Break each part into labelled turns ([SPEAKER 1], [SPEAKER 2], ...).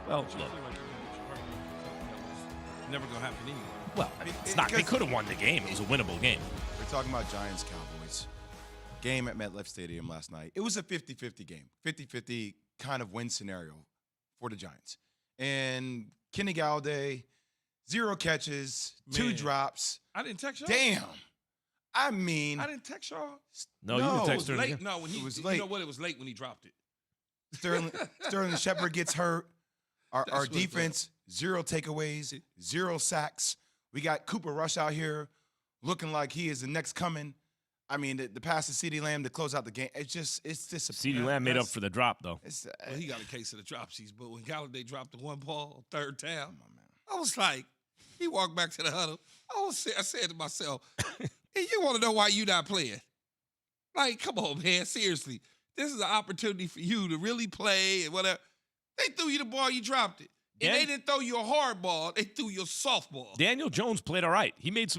[SPEAKER 1] Well,
[SPEAKER 2] But you
[SPEAKER 1] look.
[SPEAKER 2] feel like you're gonna get your heart broken. That was never gonna happen anyway.
[SPEAKER 1] Well, it's not. They could have won the game. It was a winnable game.
[SPEAKER 3] We're talking about Giants-Cowboys. Game at MetLife Stadium last night. It was a 50-50 game. 50-50 kind of win scenario for the Giants. And Kenny Galladay, 0 catches, 2 drops.
[SPEAKER 2] I didn't text y'all.
[SPEAKER 3] Damn. I mean,
[SPEAKER 2] I didn't text y'all.
[SPEAKER 1] No, you
[SPEAKER 3] No,
[SPEAKER 1] can
[SPEAKER 2] It
[SPEAKER 1] text
[SPEAKER 2] was
[SPEAKER 1] her.
[SPEAKER 2] late. No, when he
[SPEAKER 3] It was
[SPEAKER 2] You
[SPEAKER 3] late.
[SPEAKER 2] know what? It was late when he dropped it.
[SPEAKER 3] Sterling Shepard gets hurt. Our
[SPEAKER 2] what it
[SPEAKER 3] defense, 0 takeaways, 0 sacks. We got Cooper Rush out here looking like he is the next coming. I mean, the pass to CeeDee Lamb to close out the game. It's disappointing.
[SPEAKER 1] CeeDee Lamb made up for the drop, though.
[SPEAKER 2] Well, he got a case of the dropsies, but when Galladay dropped the one ball, third down,
[SPEAKER 3] Come on, man.
[SPEAKER 2] I was like, he walked back to the huddle. I said to myself, hey, you want to know why you not playing? Like, come on, man, seriously. This is an opportunity for you to really play and whatever. They threw you the ball, you dropped it. And they didn't throw you a hard ball, they threw you a softball.
[SPEAKER 1] Daniel Jones played all right. He made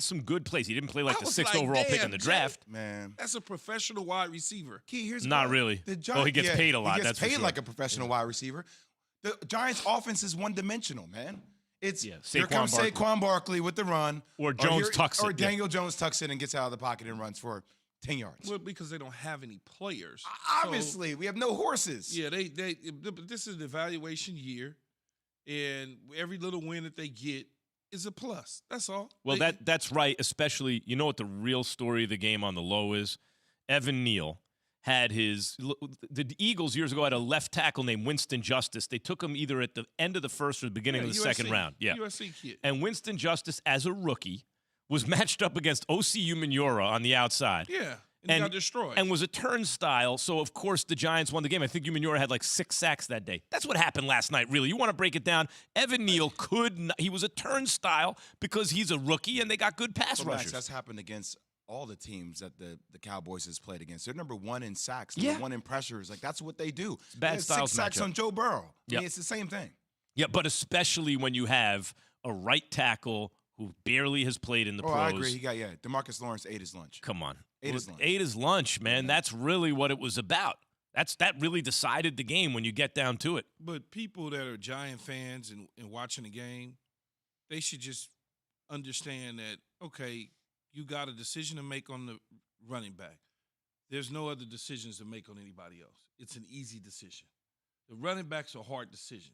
[SPEAKER 1] some good plays. He didn't play like
[SPEAKER 2] I
[SPEAKER 1] the
[SPEAKER 2] was
[SPEAKER 1] 6th
[SPEAKER 2] like,
[SPEAKER 1] overall pick
[SPEAKER 2] damn,
[SPEAKER 1] in the
[SPEAKER 2] Jay.
[SPEAKER 1] draft.
[SPEAKER 3] Man.
[SPEAKER 2] That's a professional wide receiver.
[SPEAKER 3] Key, here's
[SPEAKER 1] Not
[SPEAKER 3] what-
[SPEAKER 1] really.
[SPEAKER 3] The
[SPEAKER 1] Well, he gets paid a lot,
[SPEAKER 3] He
[SPEAKER 1] that's
[SPEAKER 3] gets
[SPEAKER 1] for
[SPEAKER 3] paid
[SPEAKER 1] sure.
[SPEAKER 3] like a professional wide receiver. The Giants' offense is one-dimensional, man. It's here
[SPEAKER 1] Saquon
[SPEAKER 3] comes
[SPEAKER 1] Barkley.
[SPEAKER 3] Saquon Barkley with the run,
[SPEAKER 1] Or Jones tucks it,
[SPEAKER 3] or
[SPEAKER 1] yeah.
[SPEAKER 3] Daniel Jones tucks it and gets out of the pocket and runs for 10 yards.
[SPEAKER 2] Well, because they don't have any players.
[SPEAKER 3] Obviously, we have no horses.
[SPEAKER 2] Yeah, but this is an evaluation year, and every little win that they get is a plus. That's all.
[SPEAKER 1] Well, that's right. Especially, you know what the real story of the game on the low is? Evan Neal had the Eagles years ago had a left tackle named Winston Justice. They took him either at the end of the first or the beginning of the second round. Yeah,
[SPEAKER 2] USC kid.
[SPEAKER 1] and Winston Justice, as a rookie, was matched up against O.C. Umenyiora on the outside.
[SPEAKER 2] Yeah, and he got destroyed.
[SPEAKER 1] And was a turnstile, so of course the Giants won the game. I think Umenyiora had like 6 sacks that day. That's what happened last night, really. You want to break it down, Evan Neal he was a turnstile because he's a rookie and they got good pass
[SPEAKER 3] So, Max,
[SPEAKER 1] rushers.
[SPEAKER 3] that's happened against all the teams that the Cowboys has played against. They're number 1 in sacks,
[SPEAKER 1] Yeah.
[SPEAKER 3] number 1 in pressures. Like, that's what they do.
[SPEAKER 1] bad
[SPEAKER 3] They had
[SPEAKER 1] styles
[SPEAKER 3] 6 sacks
[SPEAKER 1] matchup.
[SPEAKER 3] on Joe Burrow. I
[SPEAKER 1] Yep.
[SPEAKER 3] mean, it's the same thing.
[SPEAKER 1] Yeah, but especially when you have a right tackle who barely has played in the pros.
[SPEAKER 3] I agree. He got, DeMarcus Lawrence ate his lunch.
[SPEAKER 1] Come on.
[SPEAKER 3] Ate his lunch.
[SPEAKER 1] Ate his lunch, man. That's really what it was about. That really decided the game when you get down to it.
[SPEAKER 2] But people that are Giant fans and watching the game, they should just understand that, okay, you got a decision to make on the running back. There's no other decisions to make on anybody else. It's an easy decision. The running back's a hard decision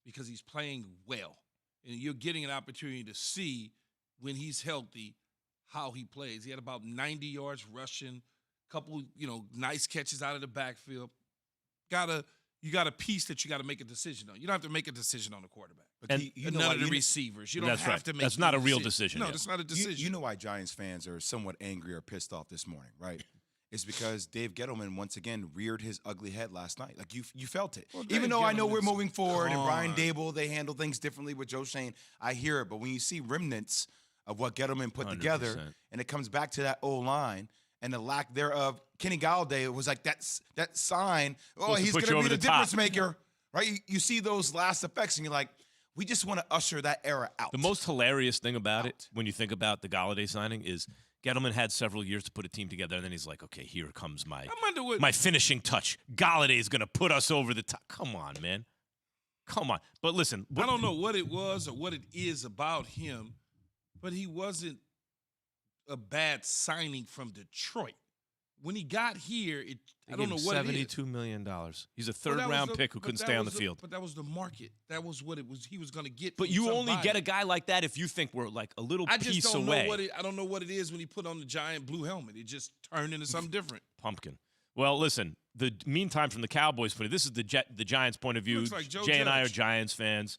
[SPEAKER 2] because he's playing well. And you're getting an opportunity to see when he's healthy how he plays. He had about 90 yards rushing, couple, nice catches out of the backfield. You got a piece that you got to make a decision on. You don't have to make a decision on the quarterback.
[SPEAKER 3] But
[SPEAKER 1] And-
[SPEAKER 3] you
[SPEAKER 2] And
[SPEAKER 3] know
[SPEAKER 2] none
[SPEAKER 3] why-
[SPEAKER 2] of the
[SPEAKER 3] you know-
[SPEAKER 2] receivers. You don't
[SPEAKER 1] That's
[SPEAKER 2] have
[SPEAKER 1] right.
[SPEAKER 2] to make
[SPEAKER 1] That's not a real decision,
[SPEAKER 2] No,
[SPEAKER 1] yeah.
[SPEAKER 2] that's not a decision.
[SPEAKER 3] You know why Giants fans are somewhat angry or pissed off this morning, right? It's because Dave Gettleman once again reared his ugly head last night. Like you felt it.
[SPEAKER 2] Well, Dave
[SPEAKER 3] Even though I know we're
[SPEAKER 2] Gettleman's
[SPEAKER 3] moving forward and Brian
[SPEAKER 2] gone.
[SPEAKER 3] Dable, they handle things differently with Joe Shane. I hear it, but when you see remnants of what Gettleman put together,
[SPEAKER 1] 100%.
[SPEAKER 3] and it comes back to that O-line and the lack thereof, Kenny Galladay was like that sign. Oh,
[SPEAKER 1] Supposed to
[SPEAKER 3] he's
[SPEAKER 1] put
[SPEAKER 3] going
[SPEAKER 1] you
[SPEAKER 3] to be
[SPEAKER 1] over
[SPEAKER 3] the
[SPEAKER 1] the top.
[SPEAKER 3] difference maker, right? You see those last effects, and you're like, we just want to usher that era out.
[SPEAKER 1] The most hilarious thing about it, when you think about the Galladay signing, is Gettleman had several years to put a team together, and then he's like, okay, here comes my
[SPEAKER 2] wonder what-
[SPEAKER 1] my finishing touch. Galladay is going to put us over the top. Come on, man. Come on. But listen.
[SPEAKER 2] I don't know what it was or what it is about him, but he wasn't a bad signing from Detroit. When he got here, I don't know what it is.
[SPEAKER 1] $72 million. He's a
[SPEAKER 2] Well,
[SPEAKER 1] third-round
[SPEAKER 2] that was
[SPEAKER 1] pick who
[SPEAKER 2] but
[SPEAKER 1] couldn't
[SPEAKER 2] that
[SPEAKER 1] stay on
[SPEAKER 2] was
[SPEAKER 1] the field.
[SPEAKER 2] But that was the market. That was what it was. He was going to get.
[SPEAKER 1] But
[SPEAKER 2] from
[SPEAKER 1] you only
[SPEAKER 2] somebody.
[SPEAKER 1] get a guy like that if you think we're like a little
[SPEAKER 2] I just
[SPEAKER 1] piece
[SPEAKER 2] don't
[SPEAKER 1] away.
[SPEAKER 2] know I don't know what it is when he put on the giant blue helmet. It just turned into something different.
[SPEAKER 1] Pumpkin. Well, listen. Meantime, from the Cowboys' point, this is the Giants' point of view.
[SPEAKER 2] Looks like Joe
[SPEAKER 1] Jay and I are
[SPEAKER 2] Judge.
[SPEAKER 1] Giants fans.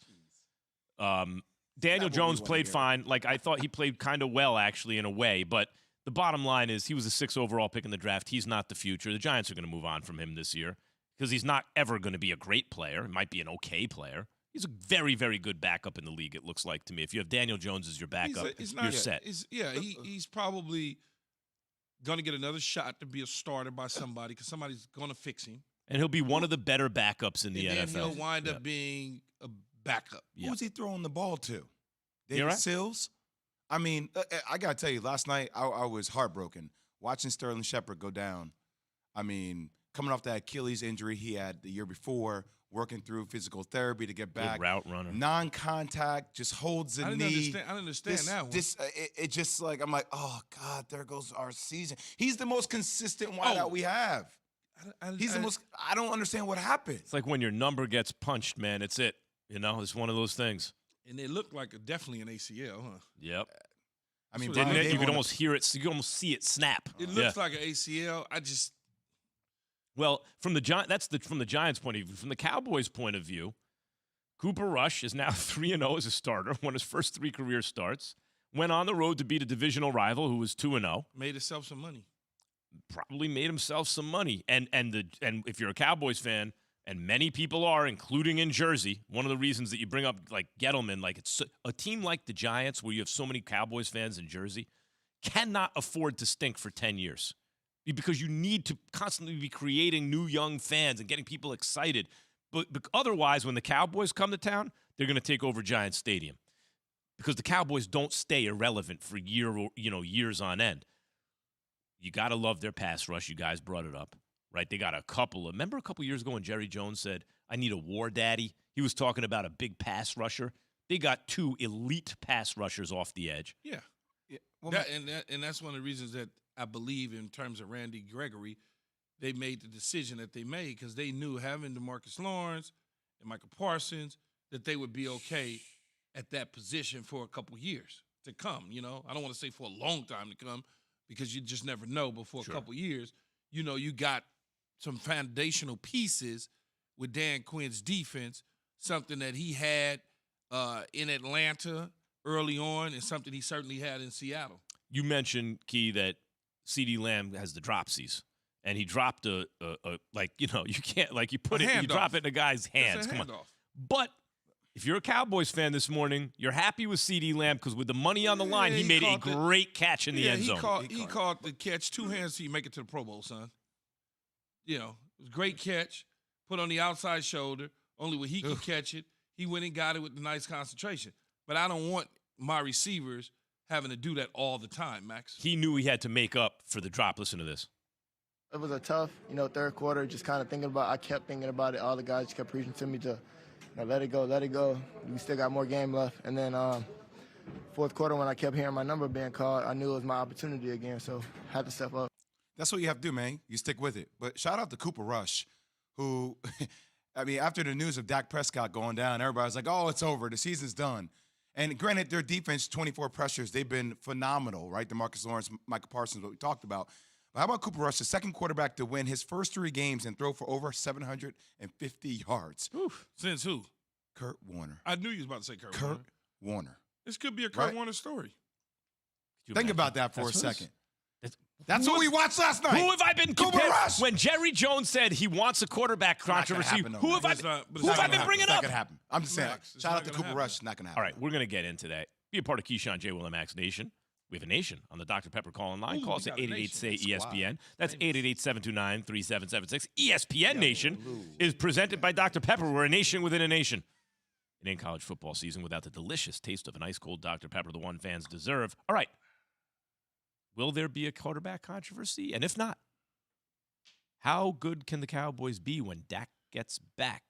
[SPEAKER 1] Daniel
[SPEAKER 3] Not what we
[SPEAKER 1] Jones
[SPEAKER 3] wanna
[SPEAKER 1] played
[SPEAKER 3] hear.
[SPEAKER 1] fine. Like I thought he played kind of well, actually, in a way. But the bottom line is he was a 6th overall pick in the draft. He's not the future. The Giants are going to move on from him this year because he's not ever going to be a great player. He might be an okay player. He's a very, very good backup in the league, it looks like to me. If you have Daniel Jones as your backup, you're set.
[SPEAKER 2] He's probably going to get another shot to be a starter by somebody because somebody's going to fix him.
[SPEAKER 1] And he'll be one of the better backups in the
[SPEAKER 2] and
[SPEAKER 1] NFL.
[SPEAKER 2] then he'll wind
[SPEAKER 1] Yeah.
[SPEAKER 2] up being a backup.
[SPEAKER 1] Yeah.
[SPEAKER 3] Who's he throwing the ball to?
[SPEAKER 1] You're
[SPEAKER 3] David
[SPEAKER 1] right.
[SPEAKER 3] Sills? I mean, I got to tell you, last night I was heartbroken watching Sterling Shepard go down. I mean, coming off that Achilles injury he had the year before, working through physical therapy to get back.
[SPEAKER 1] Good route runner.
[SPEAKER 3] Non-contact, just holds the
[SPEAKER 2] I didn't
[SPEAKER 3] knee.
[SPEAKER 2] understand. I didn't understand that one.
[SPEAKER 3] It just like, I'm like, oh, God, there goes our season. He's the most consistent wideout we have. He's the most – I don't understand what happened.
[SPEAKER 1] It's like when your number gets punched, man. It's it. You know, it's one of those things.
[SPEAKER 2] And it looked like definitely an ACL, huh?
[SPEAKER 1] Yep.
[SPEAKER 3] I mean,
[SPEAKER 1] Didn't it? You could
[SPEAKER 3] Dave
[SPEAKER 1] almost hear it. You could almost see it snap.
[SPEAKER 2] It looks like an ACL.
[SPEAKER 1] Well, from the Giants' point of view. From the Cowboys' point of view, Cooper Rush is now 3-0 as a starter. Won his first 3 career starts. Went on the road to beat a divisional rival who was 2-0.
[SPEAKER 2] Made himself some money.
[SPEAKER 1] Probably made himself some money. And if you're a Cowboys fan, and many people are, including in Jersey, one of the reasons that you bring up like Gettleman, like it's a team like the Giants, where you have so many Cowboys fans in Jersey, cannot afford to stink for 10 years. Because you need to constantly be creating new young fans and getting people excited. But otherwise, when the Cowboys come to town, they're going to take over Giants Stadium. Because the Cowboys don't stay irrelevant for years on end. You got to love their pass rush. You guys brought it up, right? They got remember a couple years ago when Jerry Jones said, I need a war daddy? He was talking about a big pass rusher. They got 2 elite pass rushers off the edge.
[SPEAKER 2] Yeah.
[SPEAKER 3] Well,
[SPEAKER 2] And that's one of the reasons that I believe in terms of Randy Gregory, they made the decision that they made because they knew having DeMarcus Lawrence and Michael Parsons that they would be okay at that position for a couple years to come. You know, I don't want to say for a long time to come because you just never know. But for a couple years, you know, you got some foundational pieces with Dan Quinn's defense, something that he had in Atlanta early on and something he certainly had in Seattle.
[SPEAKER 1] You mentioned, Key, that CeeDee Lamb has the dropsies. And he dropped you can't, like you put it, you drop it in a guy's hands. Come on. But if you're a Cowboys fan this morning, you're happy with CeeDee Lamb because with the money on the line, he made a great catch in the end zone.
[SPEAKER 2] He caught the catch 2 hands so you make it to the Pro Bowl, son. You know, it was a great catch, put on the outside shoulder, only when he could catch it. He went and got it with the nice concentration. But I don't want my receivers having to do that all the time, Max.
[SPEAKER 1] He knew he had to make up for the drop. Listen to this.
[SPEAKER 4] It was a tough, third quarter, just kind of I kept thinking about it. All the guys kept preaching to me to, let it go. We still got more game left. And then fourth quarter, when I kept hearing my number being called, I knew it was my opportunity again, so I had to step up.
[SPEAKER 3] That's what you have to do, man. You stick with it. But shout out to Cooper Rush, who, I mean, after the news of Dak Prescott going down, everybody's like, oh, it's over. The season's done. And granted, their defense, 24 pressures, they've been phenomenal, right? DeMarcus Lawrence, Michael Parsons, what we talked about. But how about Cooper Rush, the second quarterback to win his first 3 games and throw for over 750 yards?
[SPEAKER 2] Oof. Since who?
[SPEAKER 3] Kurt Warner.
[SPEAKER 2] I knew you was about to say Kurt
[SPEAKER 3] Warner.
[SPEAKER 2] This could be a Kurt Warner story.
[SPEAKER 3] Think about that for a second. That's what we watched last night.
[SPEAKER 1] Who have I been
[SPEAKER 3] Cooper Rush?
[SPEAKER 1] When Jerry Jones said he wants a quarterback controversy, who have I been bringing up?
[SPEAKER 3] It's not going to happen. I'm just saying. Shout out to Cooper Rush. It's not going to happen.
[SPEAKER 1] All right, we're going to get into that. Be a part of Keyshawn J. Will and Max Nation. We have a nation on the Dr. Pepper call line. Call us at 888-SAY-ESPN. That's 888-729-3776. ESPN Nation is presented by Dr. Pepper. We're a nation within a nation. It ain't college football season without the delicious taste of an ice-cold Dr. Pepper, the one fans deserve. All right. Will there be a quarterback controversy? And if not, how good can the Cowboys be when Dak gets back?